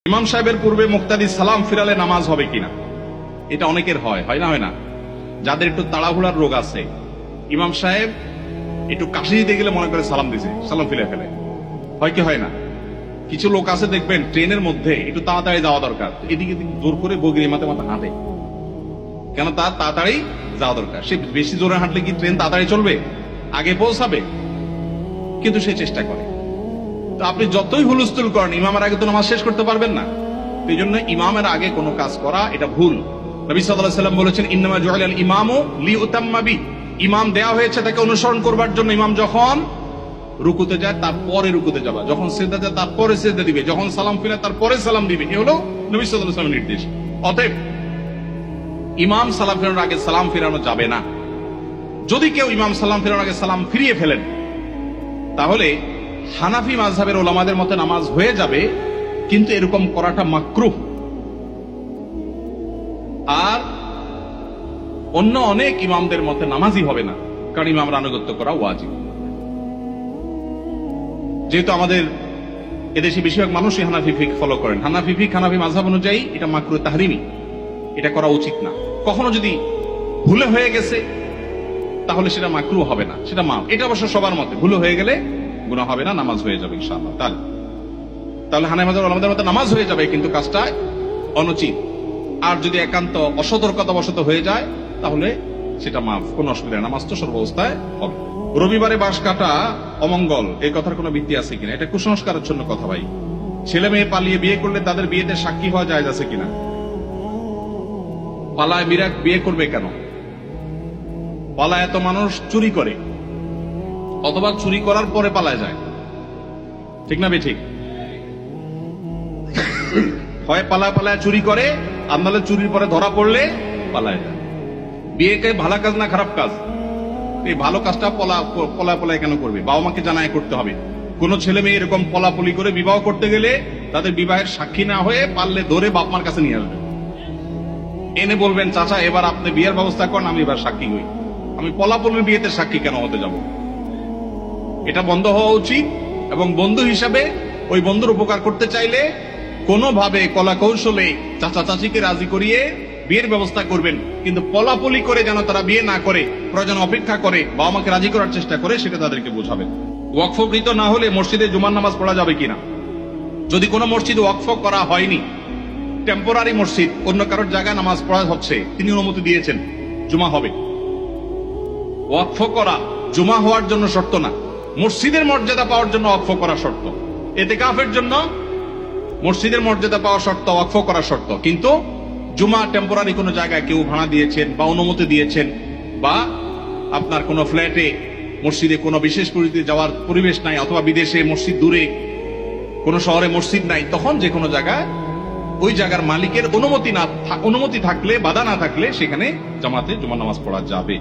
ইমাম সাহেবের পূর্বে মুক্তাদি সালাম ফিরালে নামাজ হবে কিনা, এটা অনেকের হয় না হয় না। যাদের একটু তাড়াহুড়ার রোগ আছে, ইমাম সাহেব একটু কাশি দিতে গেলে মনে করে সালাম দিছে, সালাম ফিরে ফেলে, হয় কি হয় না? কিছু লোক আছে দেখবেন ট্রেনের মধ্যে একটু তাড়াতাড়ি যাওয়া দরকার, এদিকে জোর করে বগির মাথা হাঁটে, কেন? তার তাড়াতাড়ি যাওয়া দরকার। সে বেশি জোরে হাঁটলে কি ট্রেন তাড়াতাড়ি চলবে, আগে পৌঁছাবে? কিন্তু সে চেষ্টা করে। তো আপনি যতই হুলস্থুল করেন, ইমামের আগে তো নামাজ শেষ করতে পারবেন না। এই জন্য ইমামের আগে কোনো কাজ করা এটা ভুল। নবী সাল্লাল্লাহু আলাইহি ওয়াসাল্লাম বলেছেন, ইন্নামা জুইলাল ইমামু লিউতাম্মা বি, ইমাম দেয়া হয়েছে তাকে অনুসরণ করবার জন্য। ইমাম যখন রুকুতে যায় তারপরে রুকুতে যাবা, যখন সিজদা যায় তারপরে সিজদা দিবে, যখন সালাম ফিরে তারপরে সালাম দিবে, এ হলো নবী সাল্লাল্লাহু আলাইহি ওয়াসাল্লামের নির্দেশ। অতএব ইমাম সালাম ফেরানোর আগে সালাম ফেরানো যাবে না। যদি কেউ ইমাম সালাম ফেরানোর আগে সালাম ফিরিয়ে ফেলেন, তাহলে হানাফি মাযহাবের ওলামাদের মতে নামাজ হয়ে যাবে, কিন্তু এরকম করাটা মাকরুহ। আর অন্য অনেক ইমামদের মতে নামাজই হবে না, কারণ ইমামের আনুগত্য করা ওয়াজিব। যেহেতু আমাদের এদেশে বেশিরভাগ মানুষই হানাফি ফিকহ ফলো করেন, হানাফি ফিকহ হানাফি মাযহাব অনুযায়ী এটা মাকরুহ তাহরিমি, এটা করা উচিত না। কখনো যদি ভুলে হয়ে গেছে তাহলে সেটা মাকরুহ হবে না, সেটা মাফ। এটা অবশ্য সবার মতে, ভুলে হয়ে গেলে গুনাহ হবে না, নামাজ হয়ে যাবে ইনশাআল্লাহ। তাহলে হানাফি মাযহাব ওলামাদের মতে নামাজ হয়ে যাবে, কিন্তু কাজটা অনুচিত। আর যদি একান্ত অসতর্কতাবশত হয়ে যায় তাহলে সেটা মাফ, কোনো অসুবিধা নেই, নামাজ তো সর্বাবস্থায় হবে। রবিবারে বাঁশ কাটা অমঙ্গল, এই কথার কোনো ভিত্তি আছে কিনা? এটা কুসংস্কারের জন্য কথা ভাই। ছেলে মেয়ে পালিয়ে বিয়ে করলে তাদের বিয়েতে সাক্ষী হওয়া জায়েজ আছে কিনা? পালায় বিয়ে করবে কেন? পালায় এত মানুষ চুরি করে, অথবা চুরি করার পরে পালায় যায়, ঠিক না বেঠিক? হয় পালায় চুরি করে, আর নাহলে চুরির পরে ধরা পড়লে পালায় যায়। বিয়েকে ভালো কাজ না খারাপ কাজ? এই ভালো কাজটা পলায় কেন করবে? বাবা মাকে জানায় করতে হবে। কোন ছেলে মেয়ে এরকম পলাপলি করে বিবাহ করতে গেলে তাদের বিবাহের সাক্ষী না হয়ে পারলে ধরে বাপ মার কাছে নিয়ে আসবে, এনে বলবেন, চাচা এবার আপনি বিয়ের ব্যবস্থা করেন, আমি এবার সাক্ষী হই। আমি পলাপলের বিয়েতে সাক্ষী কেন হতে যাব? এটা বন্ধ হওয়া উচিত। এবং বন্ধু হিসাবে ওই বন্ধুর উপকার করতে চাইলে কোনোভাবে কলা কৌশলে চাচা চাচিকে রাজি করিয়ে বিয়ের ব্যবস্থা করবেন, কিন্তু পলাপলি করে যেন তারা বিয়ে না করে, প্রয়োজন অপেক্ষা করে বাবা মাকে রাজি করার চেষ্টা করে, সেটা তাদেরকে বোঝাবেন। ওয়াকফকৃত না হলে মসজিদে জুমার নামাজ পড়া যাবে কিনা? যদি কোনো মসজিদ ওয়াকফ করা হয়নি, টেম্পোরারি মসজিদ, অন্য কারোর জায়গায় নামাজ পড়া হচ্ছে, তিনি অনুমতি দিয়েছেন, জুমা হবে। ওয়াকফ করা জুমা হওয়ার জন্য শর্ত না, মসজিদের মর্যাদা পাওয়ার জন্য ওয়াকফ করা শর্ত। ইতিকাফের জন্য মসজিদের মর্যাদা পাওয়া শর্ত, ওয়াকফ করা শর্ত। কিন্তু জুমা টেম্পোরারি কোনো জায়গায় কেউ ভাড়া দিয়েছেন বা অনুমতি দিয়েছেন, বা আপনার কোনো ফ্ল্যাটে মসজিদে কোনো বিশেষ পরিস্থিতি যাওয়ার পরিবেশ নাই, অথবা বিদেশে মসজিদ দূরে কোন শহরে মসজিদ নাই, তখন যে কোনো জায়গায় ওই জায়গার মালিকের অনুমতি থাকলে, বাধা না থাকলে, সেখানে জামাতে জুমার নামাজ পড়া যাবে।